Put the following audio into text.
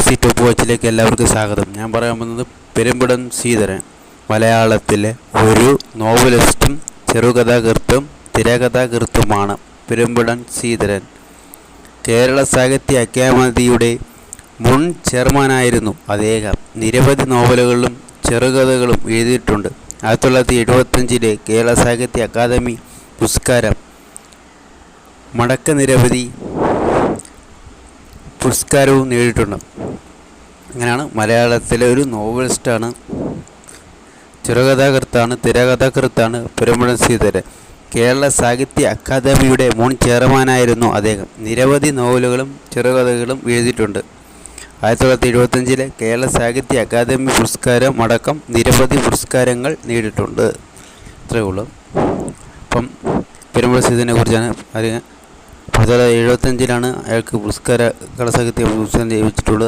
Easy top വാച്ചിലേക്ക് എല്ലാവർക്കും സ്വാഗതം. ഞാൻ പറയാൻ പോകുന്നത് പെരുമ്പടം ശ്രീധരൻ മലയാളത്തിലെ ഒരു നോവലിസ്റ്റും ചെറുകഥാകൃത്തും തിരക്കഥാകൃത്തുമാണ്. പെരുമ്പടം ശ്രീധരൻ കേരള സാഹിത്യ അക്കാദമിയുടെ മുൻ ചെയർമാനായിരുന്നു അദ്ദേഹം. നിരവധി നോവലുകളും ചെറുകഥകളും എഴുതിയിട്ടുണ്ട്. 1975 കേരള സാഹിത്യ അക്കാദമി പുരസ്കാരം മടക്ക നിരവധി പുരസ്കാരവും നേടിയിട്ടുണ്ട്. അങ്ങനെയാണ് മലയാളത്തിലെ ഒരു നോവലിസ്റ്റാണ്, ചെറുകഥാകൃത്താണ്, തിരക്കഥാകൃത്താണ് പെരുമ്പടം ശ്രീധരൻ. കേരള സാഹിത്യ അക്കാദമിയുടെ മുൻ ചെയർമാനായിരുന്നു അദ്ദേഹം. നിരവധി നോവലുകളും ചെറുകഥകളും എഴുതിയിട്ടുണ്ട്. 1975 കേരള സാഹിത്യ അക്കാദമി പുരസ്കാരം അടക്കം നിരവധി പുരസ്കാരങ്ങൾ നേടിയിട്ടുണ്ട്. ഇത്രയേ ഉള്ളൂ. അപ്പം പെരുമ്പടം ശ്രീധരനെ കുറിച്ചാണ് അറിയാൻ. 1975 അയാൾക്ക് കേരള സാഹിത്യ പുരസ്കാരം ലഭിച്ചിട്ടുള്ളത്.